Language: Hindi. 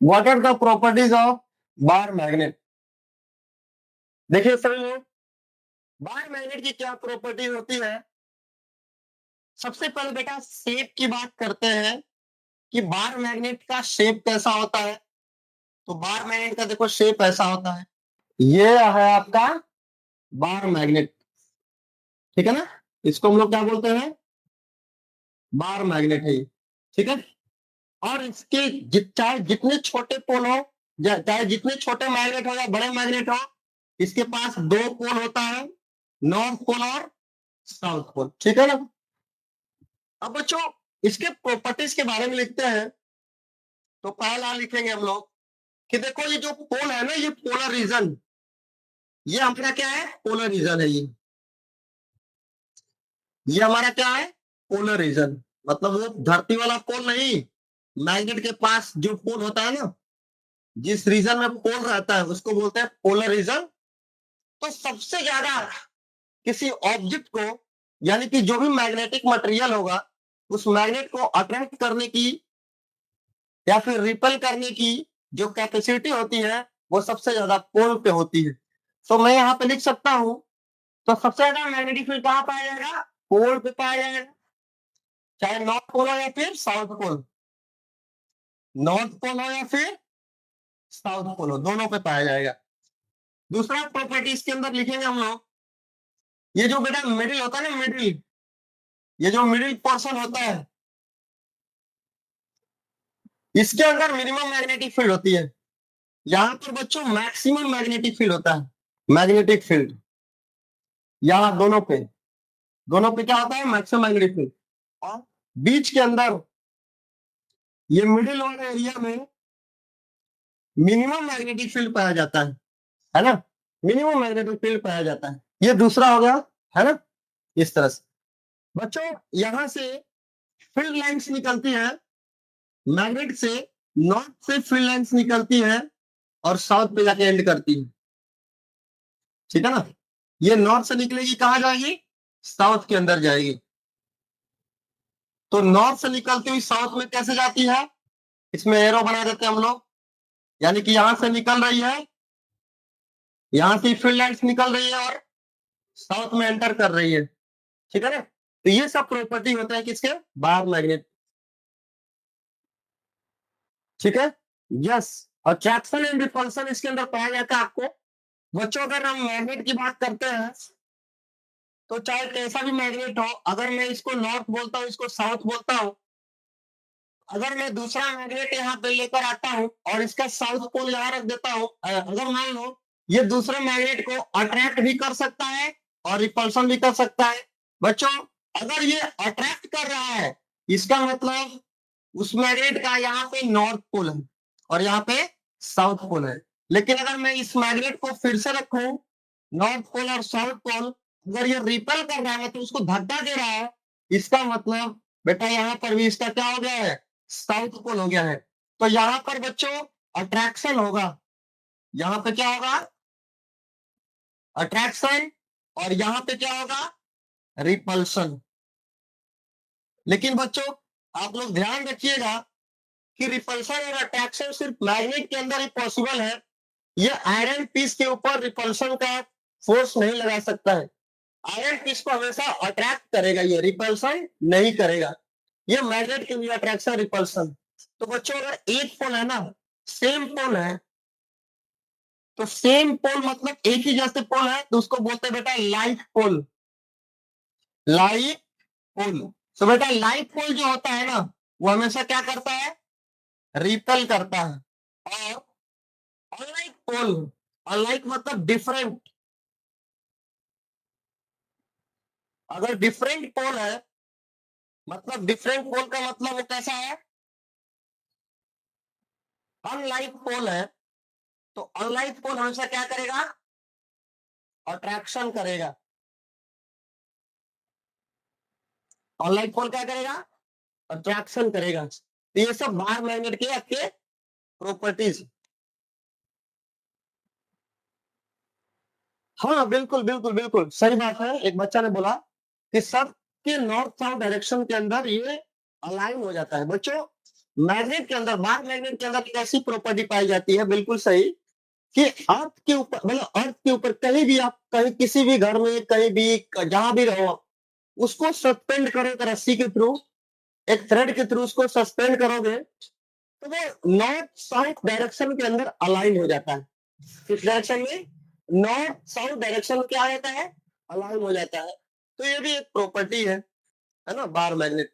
What are the properties of bar magnet. देखिए सभी लोग, बार मैग्नेट की क्या प्रॉपर्टी होती है। सबसे पहले बेटा शेप की बात करते हैं कि बार मैग्नेट का शेप कैसा होता है। तो बार मैग्नेट का देखो शेप ऐसा होता है। ये है आपका बार मैग्नेट, ठीक है ना। इसको हम लोग क्या बोलते हैं, बार मैग्नेट है ये, ठीक है। और इसके चाहे जितने छोटे पोल हो, चाहे जितने छोटे मैग्नेट हो या बड़े मैग्नेट हो, इसके पास दो पोल होता है, नॉर्थ पोल और साउथ पोल, ठीक है ना। अब बच्चों इसके प्रॉपर्टीज के बारे में लिखते हैं। तो पहला लिखेंगे हम लोग कि देखो ये जो पोल है ना, ये पोलर रीजन, ये हमारा क्या है, पोलर रीजन है ये हमारा क्या है, पोलर रीजन। मतलब वो धरती वाला पोल नहीं, मैग्नेट के पास जो पोल होता है ना, जिस रीजन में पोल रहता है उसको बोलते हैं पोलर रीजन। तो सबसे ज्यादा किसी ऑब्जेक्ट को, यानी कि जो भी मैग्नेटिक मटेरियल होगा, उस मैग्नेट को अट्रैक्ट करने की या फिर रिपेल करने की जो कैपेसिटी होती है, वो सबसे ज्यादा पोल पे होती है। तो मैं यहाँ पे लिख सकता हूं, तो सबसे ज्यादा मैग्नेटिक फील्ड कहाँ पाया जाएगा, पोल पे पाया जाएगा। चाहे नॉर्थ पोल हो या फिर साउथ पोल, नॉर्थ पोल हो या फिर साउथ पोल हो, दोनों पे पाया जाएगा। दूसरा प्रॉपर्टी इसके अंदर लिखेंगे हम लोग, ये जो बेटा मिडिल होता है ना, मिडिल, ये जो मिडिल पोर्शन होता है, इसके अंदर मिनिमम मैग्नेटिक फील्ड होती है। यहां पर बच्चों मैक्सिमम मैग्नेटिक फील्ड होता है। मैग्नेटिक फील्ड यहाँ दोनों पे क्या होता है, मैक्सिमम मैग्नेटिक फील्ड। और बीच के अंदर ये मिडिल वाले एरिया में मिनिमम मैग्नेटिक फील्ड पाया जाता है ना। मिनिमम मैग्नेटिक फील्ड पाया जाता है। ये दूसरा हो गया, है ना। इस तरह से बच्चों यहां से फील्ड लाइंस निकलती है, मैग्नेट से नॉर्थ से फील्ड लाइंस निकलती है और साउथ पे जाके एंड करती है, ठीक है ना। ये नॉर्थ से निकलेगी, कहां जाएगी, साउथ के अंदर जाएगी। तो नॉर्थ से निकलती हुई साउथ में कैसे जाती है, इसमें एरो बना देते हैं हम लोग। यानी कि यहां से निकल रही है, यहां से फील्ड लाइंस निकल रही है और साउथ में एंटर कर रही है, ठीक है ना। तो ये सब प्रॉपर्टी होता है किसके, बार मैग्नेट, ठीक है। यस, और ट्रैक्शन एंड रिपल्सन इसके अंदर पाया जाता है आपको। बच्चों अगर हम मैग्नेट की बात करते हैं, तो चाहे कैसा भी मैग्नेट हो, अगर मैं इसको नॉर्थ बोलता हूँ, इसको साउथ बोलता हूँ, अगर मैं दूसरा मैग्नेट यहाँ पे लेकर आता हूँ और इसका साउथ पोल यहाँ रख देता हूँ, अगर मान लो ये दूसरे मैग्नेट को अट्रैक्ट भी कर सकता है और रिपल्सन भी कर सकता है। बच्चों अगर ये अट्रैक्ट कर रहा है, इसका मतलब उस मैग्नेट का यहाँ पे नॉर्थ पोल है और यहाँ पे साउथ पोल है। लेकिन अगर मैं इस मैग्नेट को फिर से रखूं, नॉर्थ पोल और साउथ पोल, अगर ये रिपेल कर रहा है तो उसको धक्का दे रहा है, इसका मतलब बेटा यहाँ पर भी इसका क्या हो गया है, साउथ पोल हो गया है। तो यहाँ पर बच्चों अट्रैक्शन होगा, यहाँ पे क्या होगा, अट्रैक्शन, और यहाँ पे क्या होगा, रिपल्सन। लेकिन बच्चों आप लोग ध्यान रखिएगा कि रिपल्सन और अट्रैक्शन सिर्फ मैग्नेट के अंदर ही पॉसिबल है। ये आयरन पीस के ऊपर रिपल्सन का फोर्स नहीं लगा सकता है। आयरन पीस को हमेशा अट्रैक्ट करेगा, ये रिपल्सन नहीं करेगा। ये मैग्नेट के लिए अट्रैक्शन रिपल्सन। तो बच्चों अगर एक पोल है ना, सेम पोल है, तो सेम पोल मतलब एक ही जैसे पोल है, तो उसको बोलते हैं बेटा लाइक पोल, लाइक पोल। तो बेटा लाइक पोल जो होता है ना, वो हमेशा क्या करता है, रिपेल करता है। और अनलाइक पोल, अनलाइक मतलब डिफरेंट, अगर डिफरेंट पोल है, मतलब डिफरेंट पोल का मतलब वो कैसा है, अनलाइक पोल है, तो अनलाइक पोल हमेशा क्या करेगा, अट्रैक्शन करेगा। अनलाइक पोल क्या करेगा, अट्रैक्शन करेगा। तो ये सब बार मैग्नेट के आपके प्रॉपर्टीज। हाँ बिल्कुल बिल्कुल बिल्कुल सही बात है। एक बच्चा ने बोला कि सब के नॉर्थ साउथ डायरेक्शन के अंदर ये अलाइन हो जाता है। बच्चों मैग्नेट के अंदर, बार मैग्नेट के अंदर एक ऐसी प्रॉपर्टी पाई जाती है, बिल्कुल सही, कि अर्थ के ऊपर, मतलब अर्थ के ऊपर कहीं भी आप, कहीं किसी भी घर में, कहीं भी, जहां भी रहो, उसको सस्पेंड करो एक रस्सी के थ्रू, एक थ्रेड के थ्रू उसको सस्पेंड करोगे, तो वो नॉर्थ साउथ डायरेक्शन के अंदर अलाइन हो जाता है। किस डायरेक्शन में? नॉर्थ साउथ डायरेक्शन में क्या आ जाता है? अलाइन हो जाता है। तो ये भी एक प्रॉपर्टी है ना, बार मैग्नेट।